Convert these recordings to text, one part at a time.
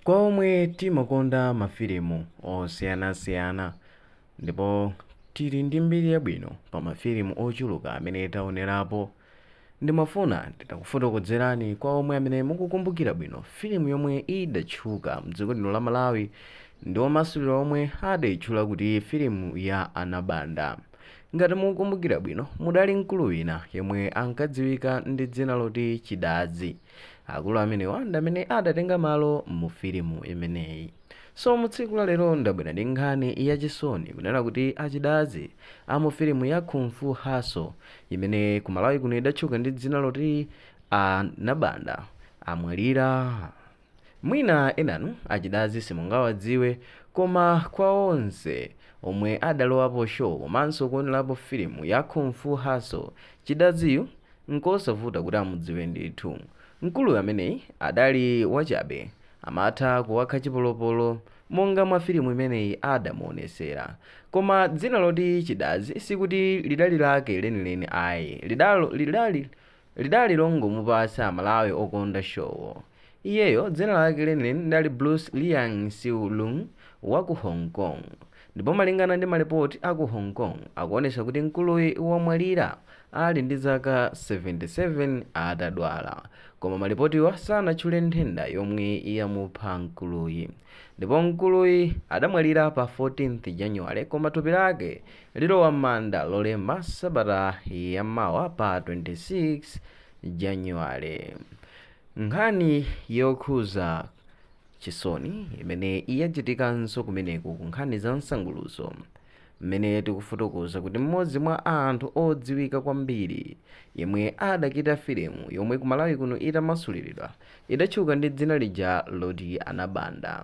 Kwa omwe timakonda mafilimu osiyanasiyana ndipo tili ndi mbiri yabwino pa mafilimu ochuluka amene taonerapo, ndimafuna nditakufotokozerani kwa omwe amene mukukumbukira bwino filimu yomwe idatchuka mdziko lino la Malawi ndi omasulira omwe adayitchula kuti filimu ya Anabanda. Ngati mukukumbukira bwino, mudali mkulu wina yemwe ankadziwika ndi dzina loti Chidazi. Akulu amenewa ndi amene adatenga malo mu filimu imeneyi. So mu tsiku la lero ndabwera ndi nkhani yachisoni kunena kuti achidazi amu filimu ya Kung Fu Hustle imene ku Malawi kuno idatchuka ndi dzina loti Anabanda amwalira. Mwina enanu achidazi simungawadziwe, koma kwa onse omwe adalowapo show komanso kuonerapo filimu ya Kung Fu Hustle, chidaziyu nkosavuta kuti amudziwe ndithu. Mkulu ameneyi adali wachabe, amatha kuwakha chipolopolo monga mwa filimu imeneyi adamuonesera. Koma dzina loti Chidazi sikuti lidali lake lenileni ayi, lidali longomupasa Amalawi okonda show. Iyeyo dzina lake lenileni ndali Bruce Liang Siu-lung wa ku Hong Kong, ndipo malingana ndi malipoti aku Hong Kong akuonesa kuti mkuluyi wamwalira ali ndi zaka 77 atadwala, koma malipotiwa sanatchule nthenda yomwe yamupha mkuluyi. Ndipo mkuluyi adamwalira pa 14th January, koma thupi lake lilowa m'manda lolemba sabata yammawa pa 26 January. Nkhani yokhuza chisoni imene iyachitikanso kumeneku ku nkhani za msangulutso, mmene tikufotokoza kuti mmodzi mwa anthu odziwika kwambiri yemwe adachita filimu yomwe ku Malawi kuno itamasuliridwa idatchuka ndi dzina lija loti Anabanda.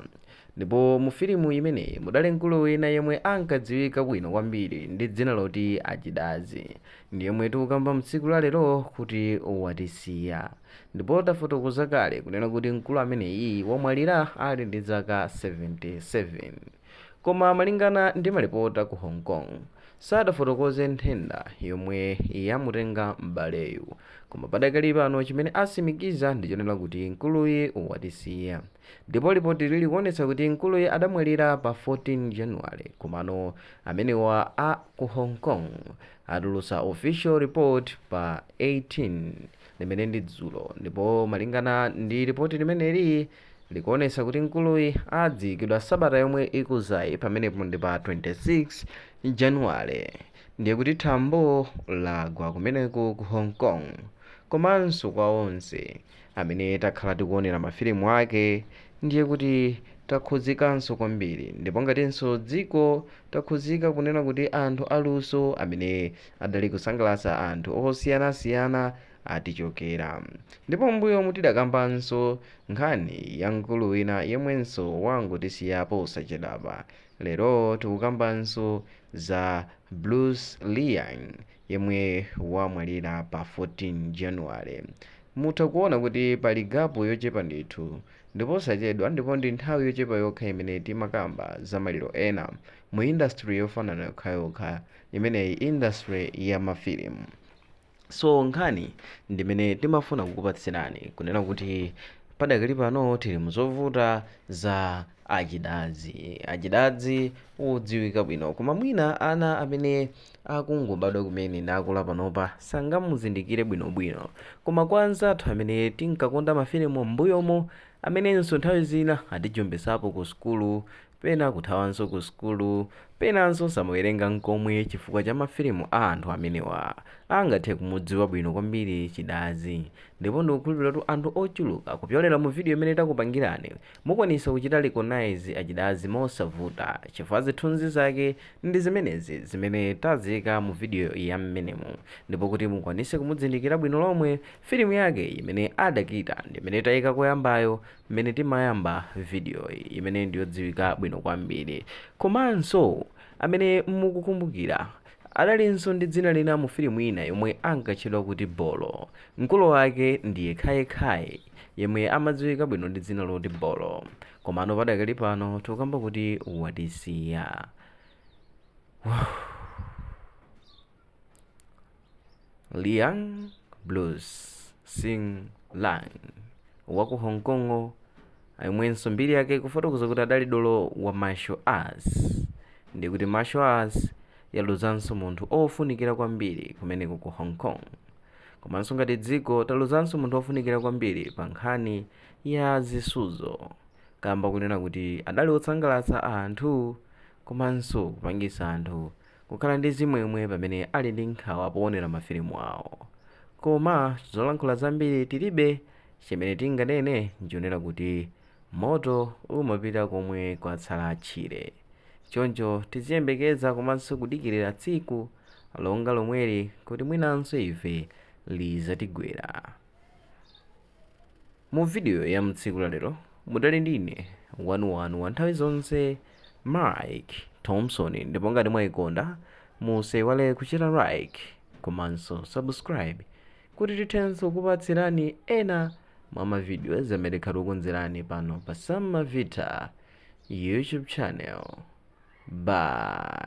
Ndipo mu filimu imeneyi mudali mkulu wina yemwe ankadziwika bwino kwambiri ndi dzina loti Achidazi, ndi yemwe tikukamba mtsiku la lero kuti watisiya. Ndipo tafotokoza kale kunena kuti mkulu ameneyi wamwalira ali ndi zaka 77, koma malingana ndi malipota ku Hong Kong sadafotokoze nthenda yomwe yamutenga m'baleyu, koma padakali pano chimene asimikiza ndichonena kuti mkuluyi watisiya. Ndipo lipoti lili kuonetsa kuti mkuluyi adamwalira pa 14 January, komano amenewa a ku Hong Kong atulutsa official report pa 18 limene ndi dzulo. Ndipo malingana ndi ripoti limeneli likuonesa kuti mkuluyi adziyikidwa sabata yomwe ikuzayi pamenepo ndi pa 26 January. Ndiye kuti thambo lagwa kumeneko ku Hong Kong. Komanso kwa onse amene takhala tikuonera mafilimu ake, ndiye kuti takhudzikanso kwambiri, ndipo ngatinso dziko takhudzika kunena kuti anthu aluso amene adali kusangalatsa anthu osiyanasiyana atichokera. Ndipo mbuyo mutidakambanso nkhani ya mkulu wina yemwenso wangotisiyapo posachedwapa. Lero tikukambanso za Bruce Liang yemwe wamwalira pa 14 January. Mutha kuona kuti pali gapu yochepa ndithu, ndipo sachedwa ndipo ndi nthawi yochepa yokha imene timakamba za maliro ena mu industry yofanana yokhayokha imeneyi industry ya mafilimu. So nkhani ndimene timafuna kukupatsirani kunena kuti padakali pano tili muzovuta za achidazi odziwika bwino, koma mwina ana amene akungobadwa kumene nakula panopa sangamuzindikire bwinobwino. Koma kwa anzathu amene tinkakonda mafilimu m'mbuyomo, amenenso nthawi zina atijombesapo ku sukulu, pena kuthawanso ku sukulu, penanso samawerenga nkomwe chifukwa cha mafilimu a anthu amenewa angathe kumudziwa bwino kwambiri Chidazi. Ndipo ndikukhulupirira kuti anthu ochuluka kupyolera mu video imene takupangirani mukwanisa kuchita recognize Achidazi mosavuta, chifukwa zithunzi zake ndi zimenezi zimene tazika mu video ya mmenemu. Ndipo kuti mukwanise kumudzindikira bwino lomwe filimu yake imene adakita ndi imene tayika koyambayo, mmene timayamba video imene ndiyodziwika bwino kwambiri. Komanso amene mukukumbukira adalinso ndi dzina lina mu filimu ina yomwe ankatchedwa kuti Bolo. Mkulu wake ndiye Khaye yemwe amadziwika bwino ndi dzina loti Bolo, komano padakali pano tikukamba kuti watisiya. Liang Bruce Sing Lang wa ku Hong Kong ayimwenso mbiri yake kufotokoza kuti adali dolo wa martial arts, ndikuti martial arts yaluzanso munthu ofunikira kwambiri kumeneko ku Hong Kong. Komanso ngati dziko taluzanso munthu ofunikira kwambiri pa nkhani ya zisudzo, kamba kunena kuti adali otsangalatsa anthu komanso kupangisa anthu kukhala ndi zimwemwe pamene ali ndi nkhawa poonera mafilimu awo. Koma zolankhula zambiri tilibe, chimene tinganene nchionera kuti moto umapita komwe kwatsala tchire. Choncho tiziyembekeza komanso kudikirira tsiku longa lomweli kuti mwinanso ife lizatigwera. Mu video ya mtsiku lalero mudali ndine wanu wa nthawi zonse Mike Thompson, ndipo ngati mwayikonda musaiwale kuchita like komanso subscribe kuti tithenso kupatsirani ena mwa mavidiyo zamene tikukonzerani pano pa Sam Mavita YouTube channel. Bye.